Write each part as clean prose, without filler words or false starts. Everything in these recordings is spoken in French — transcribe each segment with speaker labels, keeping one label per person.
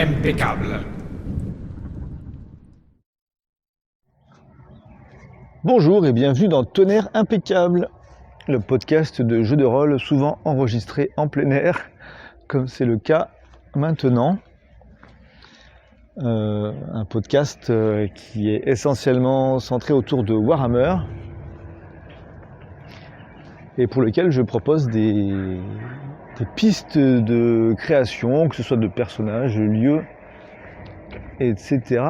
Speaker 1: impeccable.
Speaker 2: Bonjour et bienvenue dans Tonnerre impeccable, le podcast de jeux de rôle souvent enregistré en plein air, comme c'est le cas maintenant. Un podcast qui est essentiellement centré autour de Warhammer et pour lequel je propose des pistes de création, que ce soit de personnages, lieux, etc.,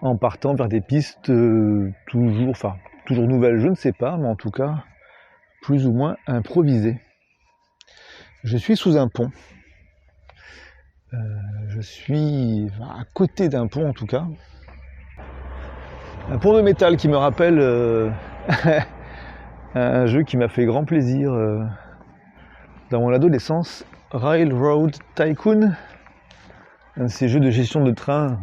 Speaker 2: en partant vers des pistes toujours nouvelles, je ne sais pas, mais en tout cas plus ou moins improvisées. Je suis sous un pont. Je suis à côté d'un pont en tout cas. Un pont de métal qui me rappelle un jeu qui m'a fait grand plaisir dans mon adolescence, Railroad Tycoon, un de ces jeux de gestion de train.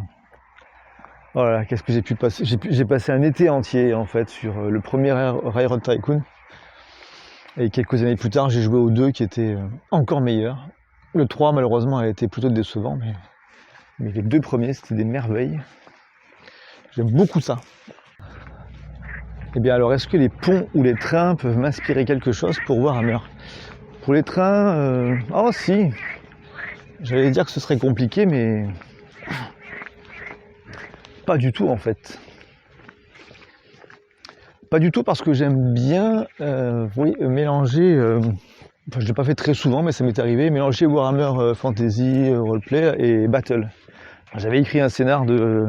Speaker 2: Voilà, qu'est-ce que j'ai pu passer. J'ai passé un été entier en fait sur le premier Railroad Tycoon. Et quelques années plus tard, j'ai joué au 2 qui était encore meilleur. Le 3 malheureusement a été plutôt décevant, mais les deux premiers c'était des merveilles. J'aime beaucoup ça. Et bien alors, est-ce que les ponts ou les trains peuvent m'inspirer quelque chose pour Warhammer ? Pour les trains, oh si, j'allais dire que ce serait compliqué, mais pas du tout en fait. Pas du tout parce que j'aime bien mélanger, je ne l'ai pas fait très souvent mais ça m'est arrivé, mélanger Warhammer Fantasy, Roleplay et Battle. J'avais écrit un scénar de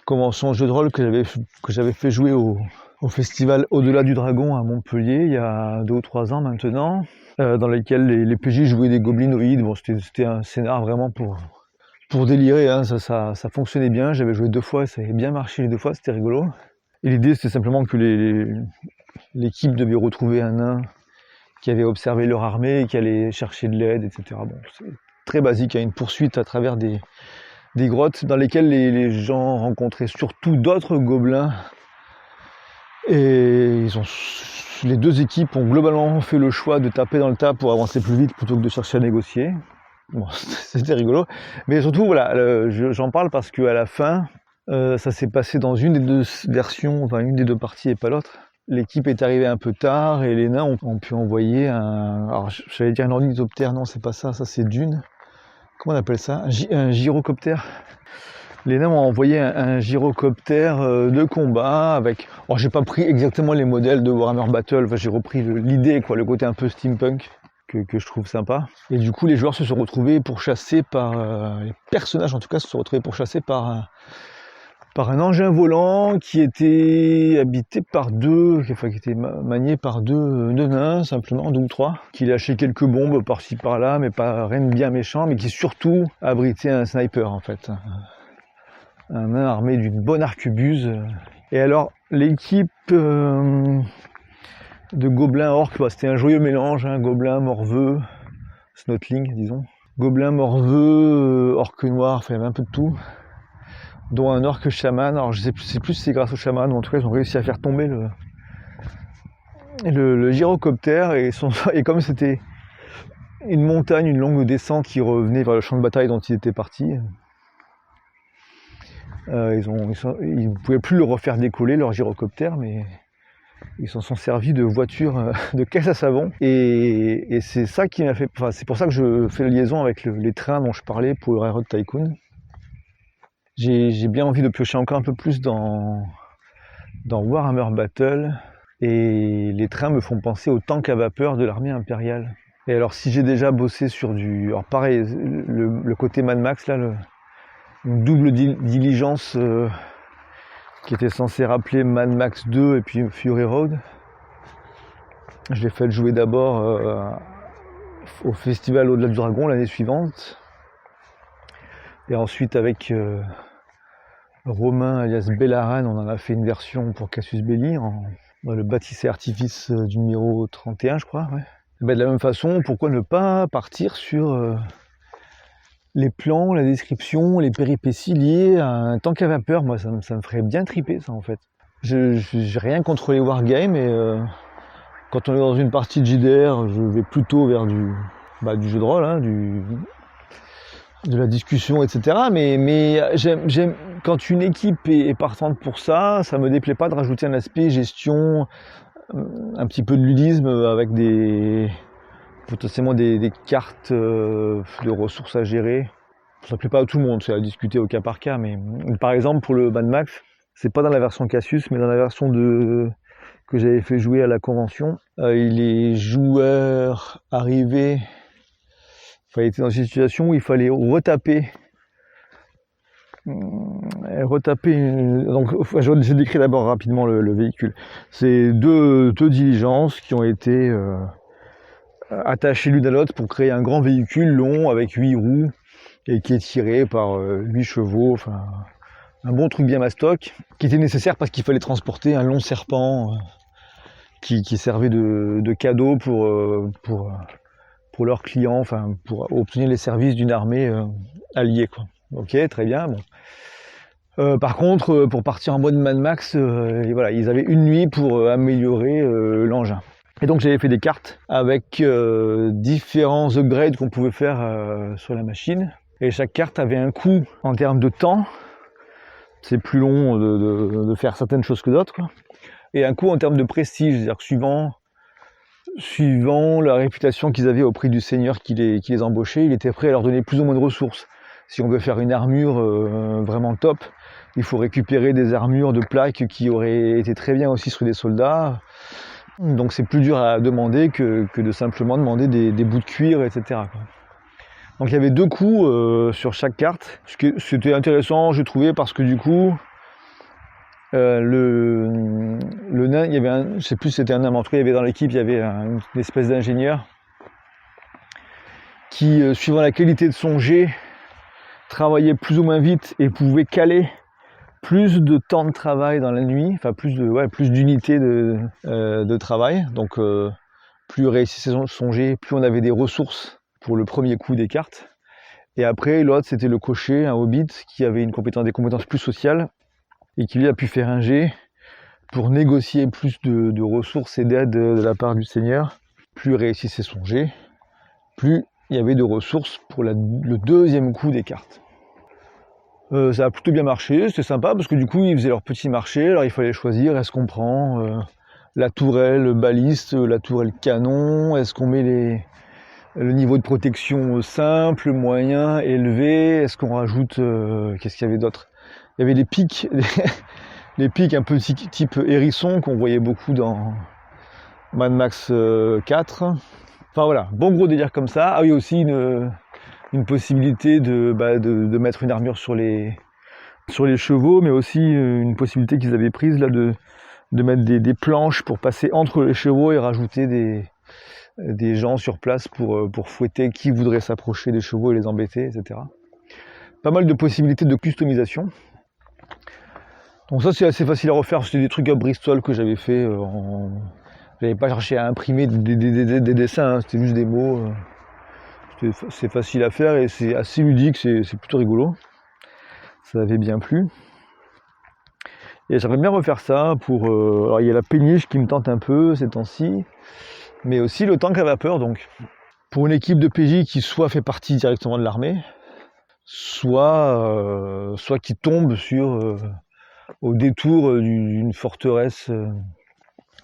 Speaker 2: convention jeu de rôle que j'avais fait jouer au festival Au-delà du Dragon à Montpellier il y a 2 ou 3 ans maintenant, dans lequel les PJ jouaient des goblinoïdes. Bon, c'était un scénar vraiment pour délirer, hein. Ça fonctionnait bien, j'avais joué 2 fois, ça avait bien marché les 2 fois, c'était rigolo. Et l'idée c'était simplement que l'équipe devait retrouver un nain qui avait observé leur armée et qui allait chercher de l'aide, etc. Bon, c'est très basique, il y a une poursuite à travers des grottes dans lesquelles les gens rencontraient surtout d'autres gobelins. Et les 2 équipes ont globalement fait le choix de taper dans le tas pour avancer plus vite plutôt que de chercher à négocier. Bon, c'était rigolo. Mais surtout, voilà, j'en parle parce qu'à la fin, ça s'est passé dans une des 2 versions, enfin une des 2 parties et pas l'autre. L'équipe est arrivée un peu tard et les nains ont pu envoyer alors j'allais dire un ornithoptère, non c'est pas ça, ça c'est Dune. Comment on appelle ça ? Un gyrocoptère. Les nains ont envoyé un gyrocoptère de combat avec... Alors j'ai pas pris exactement les modèles de Warhammer Battle, enfin, j'ai repris l'idée, quoi, le côté un peu steampunk que je trouve sympa. Et du coup les joueurs se sont retrouvés pourchassés par... les personnages en tout cas se sont retrouvés pourchassés par un engin volant qui était habité par qui était manié par deux nains, simplement, 2 ou 3, qui lâchaient quelques bombes par-ci par-là, mais pas rien de bien méchant, mais qui surtout abritait un sniper en fait. Un nain armé d'une bonne arquebuse. Et alors, l'équipe de gobelins orques, c'était un joyeux mélange, hein, gobelins, morveux, snotling, disons. Gobelins, morveux, orques noirs, enfin, il y avait un peu de tout. Dont un orque chaman, alors je sais plus si c'est grâce au chaman, ou en tout cas ils ont réussi à faire tomber le gyrocoptère, et comme c'était une montagne, une longue descente qui revenait vers le champ de bataille dont ils étaient partis, ils ne pouvaient plus le refaire décoller, leur gyrocoptère, mais ils s'en sont servis de voiture, de caisse à savon, et c'est ça qui m'a fait, enfin c'est pour ça que je fais la liaison avec les trains dont je parlais pour le Railroad Tycoon. J'ai bien envie de piocher encore un peu plus dans Warhammer Battle, et les trains me font penser aux tanks à vapeur de l'armée impériale. Et alors si j'ai déjà bossé sur alors pareil, le côté Mad Max là, une double diligence qui était censée rappeler Mad Max 2 et puis Fury Road. Je l'ai fait jouer d'abord au festival Au-delà du Dragon l'année suivante. Et ensuite avec Romain alias Bellaran, on en a fait une version pour Cassius Belli dans le bâtisse et artifice du numéro 31 je crois. Ouais. Et ben de la même façon, pourquoi ne pas partir sur les plans, la description, les péripéties liées à un tank à vapeur. Moi ça me ferait bien triper ça en fait. J'ai rien contre les wargames, et quand on est dans une partie de JDR, je vais plutôt vers du jeu de rôle, hein, de la discussion, etc. Mais j'aime quand une équipe est partante pour ça, ça me déplaît pas de rajouter un aspect gestion, un petit peu de ludisme avec potentiellement des cartes de ressources à gérer. Ça plaît pas à tout le monde, c'est à discuter au cas par cas. Mais par exemple pour le Mad Max, c'est pas dans la version Cassius, mais dans la version que j'avais fait jouer à la convention. Les joueurs arrivaient, étaient dans une situation où il fallait retaper. Donc, je décris d'abord rapidement le véhicule. C'est deux diligences qui ont été attachées l'une à l'autre pour créer un grand véhicule long avec 8 roues et qui est tiré par 8 chevaux. Enfin, un bon truc bien mastoc qui était nécessaire parce qu'il fallait transporter un long serpent qui servait de cadeau pour leurs clients, enfin pour obtenir les services d'une armée alliée, quoi. Ok, très bien. Bon. Par contre, pour partir en mode Mad Max, voilà, ils avaient une nuit pour améliorer l'engin. Et donc j'avais fait des cartes avec différents upgrades qu'on pouvait faire sur la machine. Et chaque carte avait un coût en termes de temps. C'est plus long de faire certaines choses que d'autres, quoi. Et un coût en termes de prestige, c'est-à-dire que suivant la réputation qu'ils avaient auprès du seigneur qui les embauchait, il était prêt à leur donner plus ou moins de ressources. Si on veut faire une armure vraiment top, il faut récupérer des armures de plaques qui auraient été très bien aussi sur des soldats. Donc c'est plus dur à demander que de simplement demander des bouts de cuir, etc., quoi. Donc il y avait 2 coups sur chaque carte. C'était intéressant, je trouvais, parce que du coup, le nain, il y avait je sais plus si c'était un nain, mais en tout cas, il y avait dans l'équipe, il y avait une espèce d'ingénieur qui, suivant la qualité de son jet, travaillait plus ou moins vite et pouvait caler plus de temps de travail dans la nuit, enfin plus d'unités de travail. Donc plus réussissait son jet, plus on avait des ressources pour le premier coup des cartes. Et après, l'autre, c'était le cocher, un hobbit, qui avait des compétences plus sociales, et qui lui a pu faire un jet pour négocier plus de ressources et d'aide de la part du seigneur. Plus réussissait son jet, plus il y avait de ressources pour le deuxième coup des cartes. Ça a plutôt bien marché, c'était sympa, parce que du coup, ils faisaient leur petit marché, alors il fallait choisir, est-ce qu'on prend la tourelle baliste, la tourelle canon, est-ce qu'on met le niveau de protection simple, moyen, élevé, est-ce qu'on rajoute, qu'est-ce qu'il y avait d'autre? Il y avait les pics, les pics un peu type hérisson qu'on voyait beaucoup dans Mad Max 4. Enfin voilà, bon gros délire comme ça. Ah oui, aussi une possibilité de mettre une armure sur les chevaux, mais aussi une possibilité qu'ils avaient prise là de mettre des planches pour passer entre les chevaux et rajouter des gens sur place pour fouetter qui voudrait s'approcher des chevaux et les embêter, etc. Pas mal de possibilités de customisation. Donc ça, c'est assez facile à refaire. C'était des trucs à Bristol que j'avais fait. J'avais pas cherché à imprimer des dessins, hein. C'était juste des mots. C'est facile à faire et c'est assez ludique, c'est plutôt rigolo. Ça avait bien plu. Et j'aimerais bien refaire ça pour... alors il y a la péniche qui me tente un peu ces temps-ci, mais aussi le tank à vapeur, donc. Pour une équipe de PJ qui soit fait partie directement de l'armée, soit qui tombe au détour d'une forteresse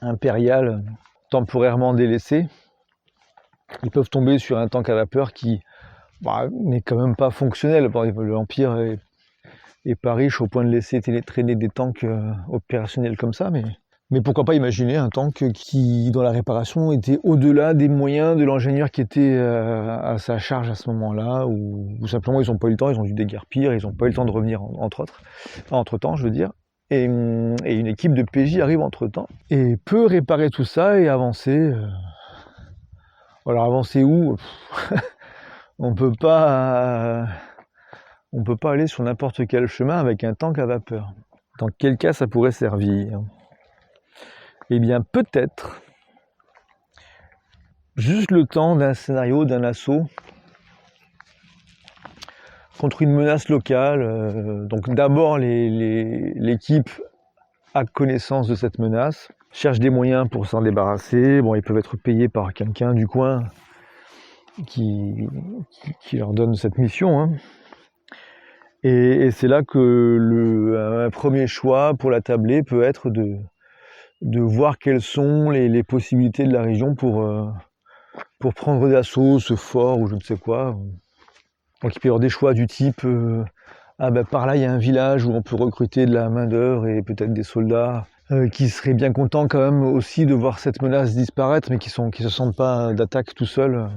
Speaker 2: impériale temporairement délaissée. Ils peuvent tomber sur un tank à vapeur qui n'est quand même pas fonctionnel. L'Empire est pas riche au point de laisser traîner des tanks opérationnels comme ça, mais pourquoi pas imaginer un tank dont la réparation était au-delà des moyens de l'ingénieur qui était à sa charge à ce moment-là, ou simplement ils n'ont pas eu le temps, ils ont dû déguerpir, ils n'ont pas eu le temps de revenir entre-temps, je veux dire. Et une équipe de PJ arrive entre-temps et peut réparer tout ça et avancer. Alors avancer où? On peut pas aller sur n'importe quel chemin avec un tank à vapeur. Dans quel cas ça pourrait servir? Eh bien peut-être juste le temps d'un scénario, d'un assaut contre une menace locale. Donc d'abord l'équipe a connaissance de cette menace, cherche des moyens pour s'en débarrasser. Bon, ils peuvent être payés par quelqu'un du coin qui leur donne cette mission, hein. Et c'est là que un premier choix pour la tablée peut être de voir quelles sont les possibilités de la région pour prendre d'assaut ce fort ou je ne sais quoi. Donc il peut y avoir des choix du type par là il y a un village où on peut recruter de la main d'œuvre et peut-être des soldats qui seraient bien contents quand même aussi de voir cette menace disparaître, mais qui se sentent pas d'attaque tout seuls,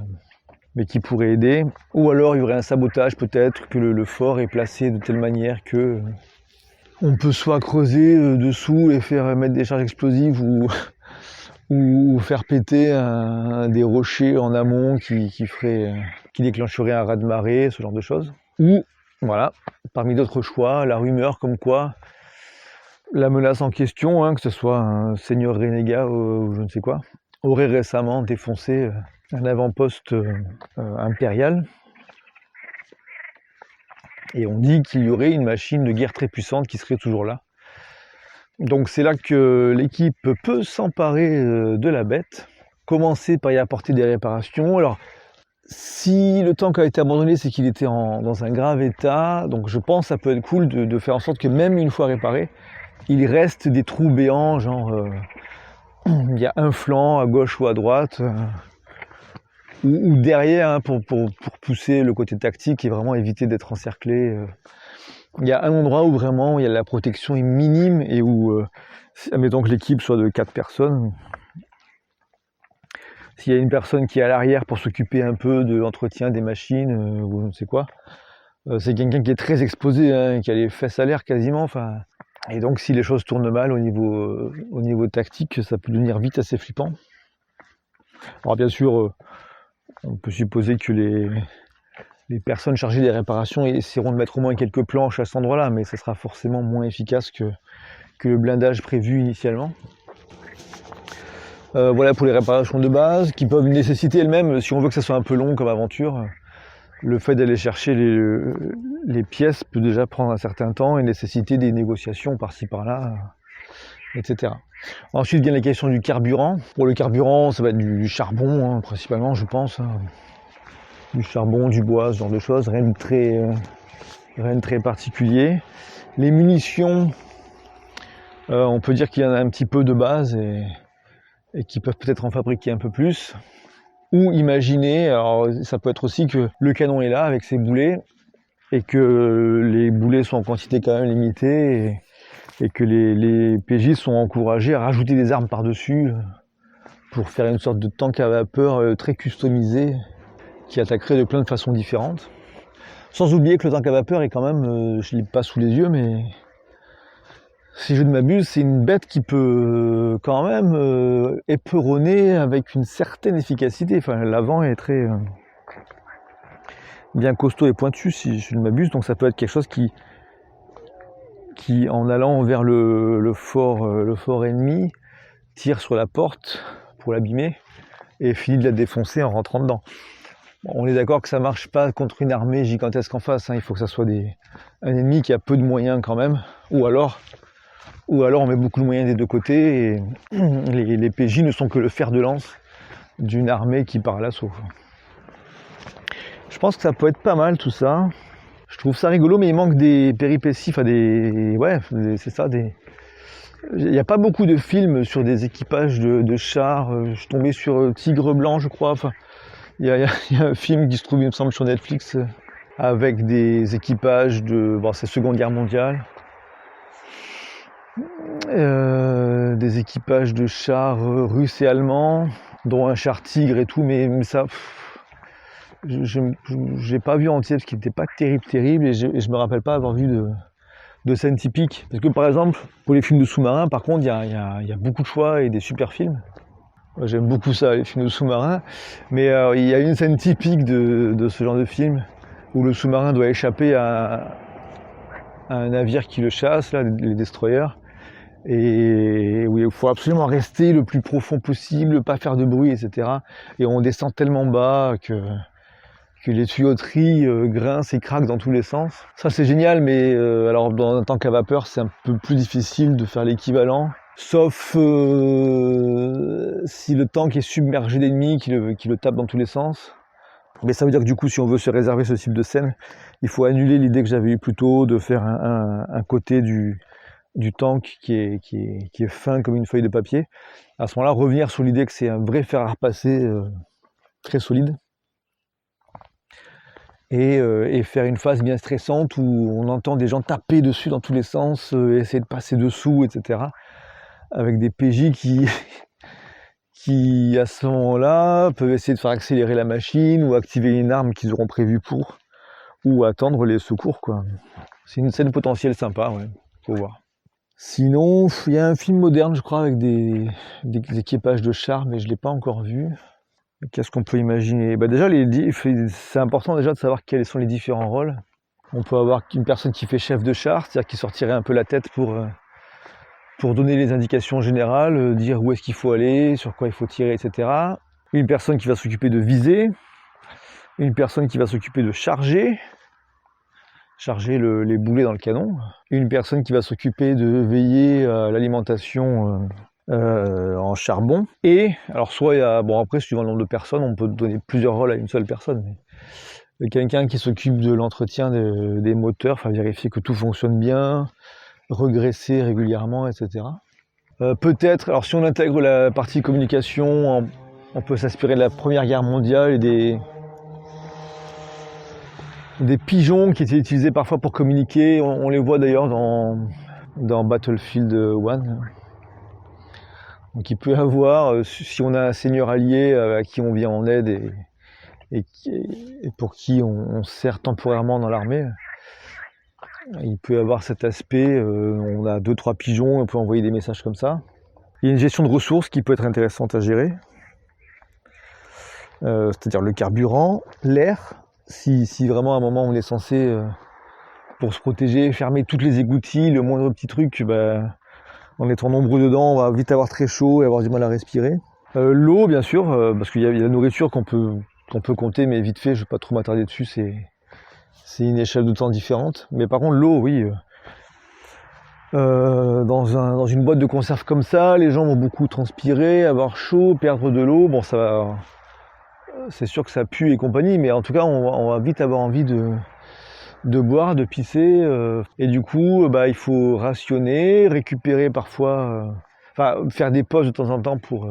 Speaker 2: mais qui pourraient aider. Ou alors il y aurait un sabotage peut-être, que le fort est placé de telle manière que on peut soit creuser dessous et faire mettre des charges explosives ou faire péter des rochers en amont qui déclencherait un raz-de-marée, ce genre de choses. Ou, voilà, parmi d'autres choix, la rumeur comme quoi la menace en question, hein, que ce soit un seigneur renégat ou je ne sais quoi, aurait récemment défoncé un avant-poste impérial. Et on dit qu'il y aurait une machine de guerre très puissante qui serait toujours là. Donc c'est là que l'équipe peut s'emparer de la bête, commencer par y apporter des réparations. Alors, si le tank a été abandonné, c'est qu'il était dans un grave état, donc je pense que ça peut être cool de faire en sorte que même une fois réparé, il reste des trous béants, genre il y a un flanc à gauche ou à droite, ou derrière, hein, pour pousser le côté tactique et vraiment éviter d'être encerclé. Il y a un endroit où vraiment la protection est minime et où, admettons que l'équipe soit de 4 personnes, s'il y a une personne qui est à l'arrière pour s'occuper un peu de l'entretien des machines ou je ne sais quoi, c'est quelqu'un qui est très exposé, hein, qui a les fesses à l'air quasiment. Enfin, et donc si les choses tournent mal au niveau tactique, ça peut devenir vite assez flippant. Alors bien sûr, on peut supposer que les personnes chargées des réparations essaieront de mettre au moins quelques planches à cet endroit-là, mais ça sera forcément moins efficace que le blindage prévu initialement. Voilà pour les réparations de base, qui peuvent nécessiter elles-mêmes, si on veut que ça soit un peu long comme aventure, le fait d'aller chercher les pièces peut déjà prendre un certain temps et nécessiter des négociations par-ci par-là, etc. Ensuite vient la question du carburant. Pour le carburant, ça va être du charbon, hein, principalement, je pense. Hein. Du charbon, du bois, ce genre de choses, rien de très particulier. Les munitions, on peut dire qu'il y en a un petit peu de base et qui peuvent peut-être en fabriquer un peu plus. Ou imaginer, alors ça peut être aussi que le canon est là avec ses boulets et que les boulets sont en quantité quand même limitée et que les PJ sont encouragés à rajouter des armes par-dessus pour faire une sorte de tank à vapeur très customisé qui attaquerait de plein de façons différentes. Sans oublier que le tank à vapeur est quand même, je ne l'ai pas sous les yeux, mais si je ne m'abuse, c'est une bête qui peut quand même éperonner avec une certaine efficacité. Enfin, l'avant est très bien costaud et pointu, si je ne m'abuse, donc ça peut être quelque chose qui en allant vers le fort ennemi, tire sur la porte pour l'abîmer et finit de la défoncer en rentrant dedans. Bon, on est d'accord que ça marche pas contre une armée gigantesque en face, hein. Il faut que ça soit un ennemi qui a peu de moyens quand même, ou alors on met beaucoup de moyens des deux côtés et les PJ ne sont que le fer de lance d'une armée qui part à l'assaut. Je pense que ça peut être pas mal tout ça. Je trouve ça rigolo, mais il manque des péripéties, enfin c'est ça, il n'y a pas beaucoup de films sur des équipages de chars. Je suis tombé sur Tigre Blanc, je crois. Enfin, il y a un film qui se trouve, il me semble, sur Netflix, avec des équipages c'est Seconde Guerre mondiale. Des équipages de chars russes et allemands, dont un char Tigre et tout, mais ça... j'ai pas vu entier parce qu'il n'était pas terrible et je me rappelle pas avoir vu de scènes typiques. Parce que par exemple, pour les films de sous-marins, par contre, il y a beaucoup de choix et des super films. Moi, j'aime beaucoup ça, les films de sous-marins. Mais il y a une scène typique de ce genre de film où le sous-marin doit échapper à un navire qui le chasse, là, les destroyers. Et où il faut absolument rester le plus profond possible, pas faire de bruit, etc. Et on descend tellement bas que les tuyauteries grincent et craquent dans tous les sens. Ça c'est génial, mais alors dans un tank à vapeur c'est un peu plus difficile de faire l'équivalent. Sauf si le tank est submergé d'ennemis qui le tapent dans tous les sens. Mais ça veut dire que du coup, si on veut se réserver ce type de scène, il faut annuler l'idée que j'avais eue plus tôt de faire un côté du tank qui est fin comme une feuille de papier. À ce moment-là, revenir sur l'idée que c'est un vrai fer à repasser très solide. Et faire une phase bien stressante où on entend des gens taper dessus dans tous les sens, essayer de passer dessous, etc. Avec des PJ qui à ce moment-là peuvent essayer de faire accélérer la machine ou activer une arme qu'ils auront prévue pour, ou attendre les secours, quoi. C'est une scène potentielle sympa, ouais, faut voir. Sinon, il y a un film moderne, je crois, avec des équipages de chars, mais je ne l'ai pas encore vu. Qu'est-ce qu'on peut imaginer? Bah déjà, c'est important déjà de savoir quels sont les différents rôles. On peut avoir une personne qui fait chef de char, c'est-à-dire qui sortirait un peu la tête pour donner les indications générales, dire où est-ce qu'il faut aller, sur quoi il faut tirer, etc. Une personne qui va s'occuper de viser, une personne qui va s'occuper de charger les boulets dans le canon, une personne qui va s'occuper de veiller à l'alimentation en charbon, et alors soit il y a, bon après suivant le nombre de personnes, on peut donner plusieurs rôles à une seule personne, mais quelqu'un qui s'occupe de l'entretien des moteurs, enfin vérifier que tout fonctionne bien, regresser régulièrement, etc. Peut-être, alors si on intègre la partie communication, on peut s'inspirer de la Première Guerre mondiale et des pigeons qui étaient utilisés parfois pour communiquer. On les voit d'ailleurs dans Battlefield 1. Donc il peut y avoir, si on a un seigneur allié à qui on vient en aide et pour qui on sert temporairement dans l'armée, il peut y avoir cet aspect, on a 2-3 pigeons, on peut envoyer des messages comme ça. Il y a une gestion de ressources qui peut être intéressante à gérer, c'est-à-dire le carburant, l'air, si vraiment à un moment on est censé, pour se protéger, fermer toutes les égouttilles, le moindre petit truc, en étant nombreux dedans, on va vite avoir très chaud et avoir du mal à respirer. L'eau, bien sûr, parce qu'il y a la nourriture qu'on peut compter, mais vite fait, je ne vais pas trop m'attarder dessus, c'est une échelle de temps différente. Mais par contre, l'eau, oui. Dans une boîte de conserve comme ça, les gens vont beaucoup transpirer, avoir chaud, perdre de l'eau. Bon, ça va. C'est sûr que ça pue et compagnie, mais en tout cas, on va vite avoir envie de boire, de pisser, et du coup, il faut rationner, récupérer parfois, faire des pauses de temps en temps pour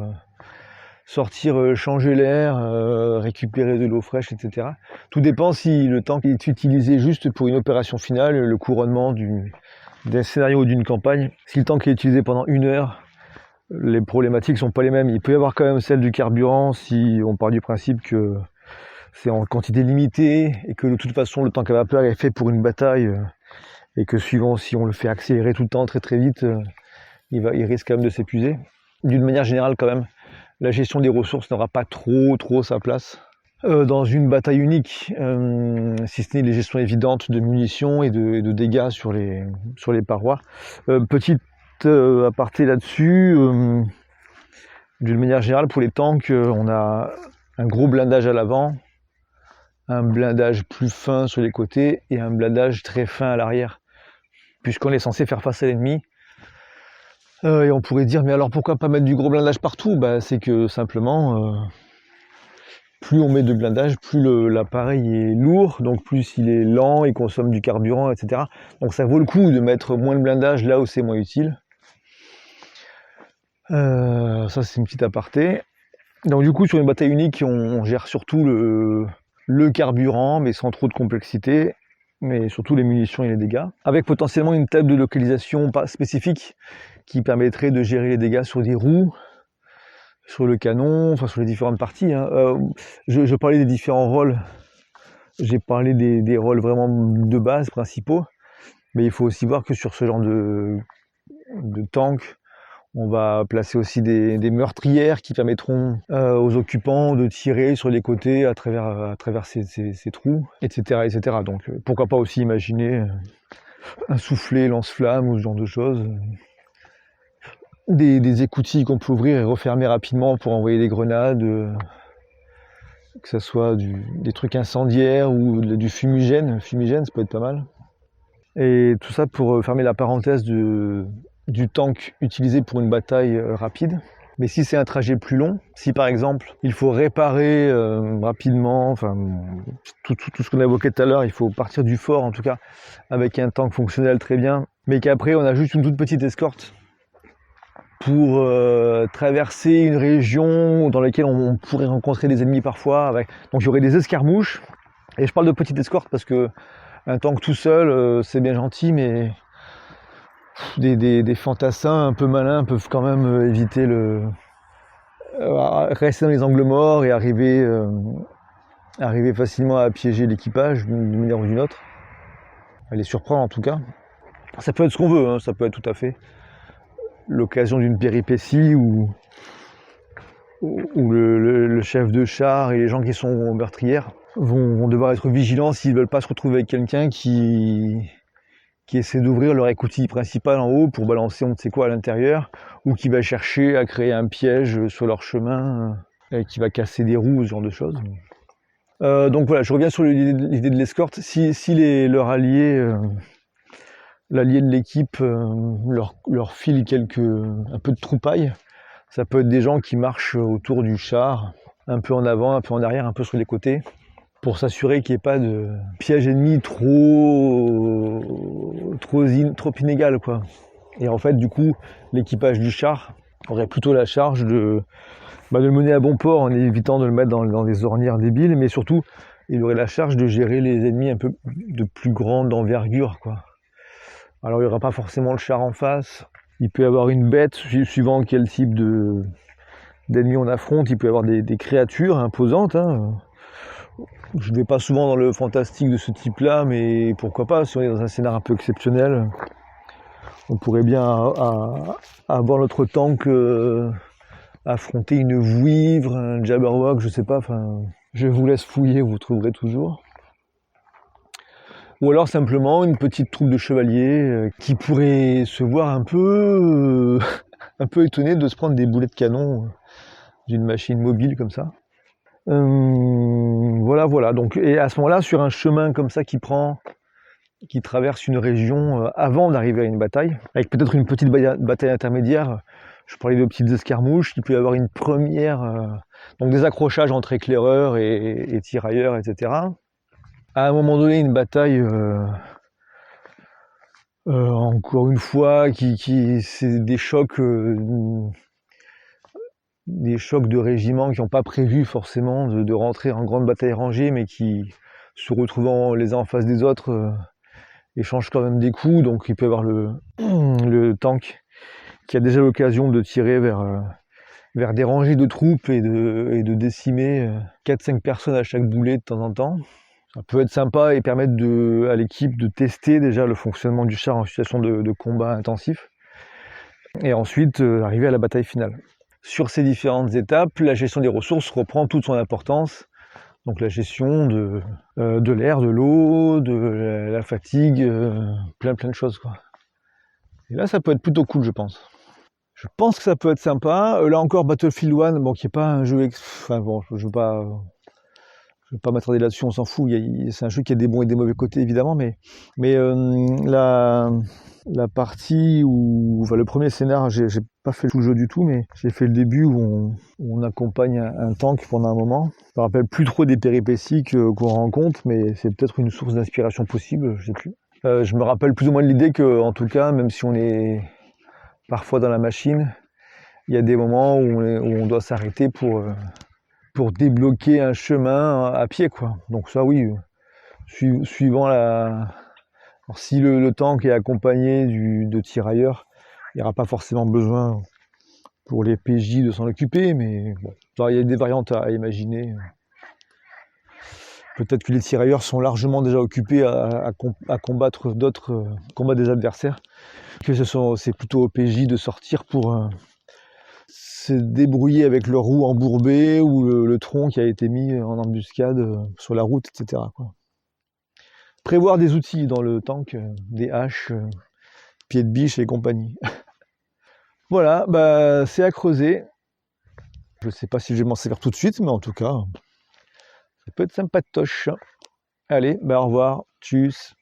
Speaker 2: sortir, changer l'air, récupérer de l'eau fraîche, etc. Tout dépend si le temps est utilisé juste pour une opération finale, le couronnement d'un scénario ou d'une campagne. Si le temps qui est utilisé pendant 1 heure, les problématiques sont pas les mêmes. Il peut y avoir quand même celle du carburant si on part du principe que c'est en quantité limitée et que de toute façon le tank à vapeur est fait pour une bataille et que suivant si on le fait accélérer tout le temps très très vite, il risque quand même de s'épuiser. D'une manière générale quand même, la gestion des ressources n'aura pas trop sa place dans une bataille unique, si ce n'est les gestions évidentes de munitions et de dégâts sur les parois. Petite aparté là-dessus, d'une manière générale pour les tanks, on a un gros blindage à l'avant, un blindage plus fin sur les côtés et un blindage très fin à l'arrière, puisqu'on est censé faire face à l'ennemi. Et on pourrait dire, mais alors pourquoi pas mettre du gros blindage partout? C'est que simplement, plus on met de blindage, plus l'appareil est lourd, donc plus il est lent, il consomme du carburant, etc. Donc ça vaut le coup de mettre moins de blindage là où c'est moins utile. Ça c'est une petite aparté. Donc du coup sur une bataille unique, on gère surtout le carburant, mais sans trop de complexité, mais surtout les munitions et les dégâts, avec potentiellement une table de localisation spécifique qui permettrait de gérer les dégâts sur des roues, sur le canon, enfin sur les différentes parties. Je parlais des différents rôles, j'ai parlé des rôles vraiment de base, principaux, mais il faut aussi voir que sur ce genre de tank, on va placer aussi des meurtrières qui permettront aux occupants de tirer sur les côtés à travers ces trous, etc., etc. Donc pourquoi pas aussi imaginer un soufflet lance-flamme ou ce genre de choses. Des écoutilles qu'on peut ouvrir et refermer rapidement pour envoyer des grenades, que ce soit des trucs incendiaires ou du fumigène. Fumigène, ça peut être pas mal. Et tout ça pour fermer la parenthèse du tank utilisé pour une bataille rapide. Mais si c'est un trajet plus long, si par exemple il faut réparer rapidement, enfin tout ce qu'on a évoqué tout à l'heure, il faut partir du fort en tout cas avec un tank fonctionnel très bien, mais qu'après on a juste une toute petite escorte pour traverser une région dans laquelle on pourrait rencontrer des ennemis parfois. Donc il y aurait des escarmouches, et je parle de petite escorte parce que un tank tout seul c'est bien gentil, mais des fantassins un peu malins peuvent quand même éviter rester dans les angles morts et arriver facilement à piéger l'équipage d'une manière ou d'une autre, à les surprendre en tout cas. Ça peut être ce qu'on veut, hein, ça peut être tout à fait l'occasion d'une péripétie où le chef de char et les gens qui sont meurtrières vont devoir être vigilants s'ils ne veulent pas se retrouver avec quelqu'un qui essaie d'ouvrir leur écoutille principale en haut pour balancer on ne sait quoi à l'intérieur, ou qui va chercher à créer un piège sur leur chemin et qui va casser des roues, ce genre de choses. Donc voilà, je reviens sur l'idée de l'escorte. Si leur allié, l'allié de l'équipe leur file un peu de troupaille, ça peut être des gens qui marchent autour du char, un peu en avant, un peu en arrière, un peu sur les côtés, pour s'assurer qu'il n'y ait pas de piège ennemi trop inégal, quoi. Et en fait, du coup, l'équipage du char aurait plutôt la charge de le mener à bon port en évitant de le mettre dans des ornières débiles, mais surtout, il aurait la charge de gérer les ennemis un peu de plus grande envergure, quoi. Alors, il n'y aura pas forcément le char en face. Il peut y avoir une bête, suivant quel type d'ennemis on affronte. Il peut y avoir des créatures imposantes, hein. Je ne vais pas souvent dans le fantastique de ce type-là, mais pourquoi pas, si on est dans un scénario un peu exceptionnel, on pourrait bien avoir notre tank affronter une vouivre, un jabberwock, je sais pas, enfin, je vous laisse fouiller, vous trouverez toujours. Ou alors simplement une petite troupe de chevaliers qui pourrait se voir un peu étonné de se prendre des boulets de canon d'une machine mobile comme ça. Voilà. Donc, et à ce moment-là, sur un chemin comme ça qui traverse une région avant d'arriver à une bataille, avec peut-être une petite bataille intermédiaire. Je parlais de petites escarmouches, il peut y avoir une première, donc des accrochages entre éclaireurs et tirailleurs, etc. À un moment donné, une bataille, encore une fois, c'est des chocs de régiments qui n'ont pas prévu forcément de rentrer en grande bataille rangée, mais qui, se retrouvant les uns en face des autres, échangent quand même des coups. Donc il peut y avoir le tank qui a déjà l'occasion de tirer vers des rangées de troupes et de décimer 4-5 personnes à chaque boulet de temps en temps. Ça peut être sympa et permettre à l'équipe de tester déjà le fonctionnement du char en situation de combat intensif. Et ensuite arriver à la bataille finale. Sur ces différentes étapes, la gestion des ressources reprend toute son importance. Donc la gestion de l'air, de l'eau, de la fatigue, plein de choses, quoi. Et là, ça peut être plutôt cool, je pense. Je pense que ça peut être sympa. Là encore, Battlefield 1, bon, qui n'est pas un jeu... Enfin bon, je ne veux pas m'attarder là-dessus, on s'en fout. C'est un jeu qui a des bons et des mauvais côtés, évidemment, mais la partie enfin, le premier scénar, j'ai pas fait tout le jeu du tout, mais j'ai fait le début où on accompagne un tank pendant un moment. Je me rappelle plus trop des péripéties qu'on rencontre, mais c'est peut-être une source d'inspiration possible, je sais plus. Je me rappelle plus ou moins de l'idée que, en tout cas, même si on est parfois dans la machine, il y a des moments où on doit s'arrêter pour débloquer un chemin à pied, quoi. Donc ça, oui, suivant Alors, si le tank est accompagné de tirailleurs, il n'y aura pas forcément besoin pour les PJ de s'en occuper, mais bon, il y a des variantes à imaginer. Peut-être que les tirailleurs sont largement déjà occupés à combattre combattre des adversaires, que c'est plutôt au PJ de sortir pour se débrouiller avec leur roue embourbée ou le tronc qui a été mis en embuscade sur la route, etc., quoi. Prévoir des outils dans le tank, des haches, pieds de biche et compagnie. Voilà, c'est à creuser. Je ne sais pas si je vais m'en servir tout de suite, mais en tout cas, ça peut être sympatoche. Allez, au revoir, tchuss.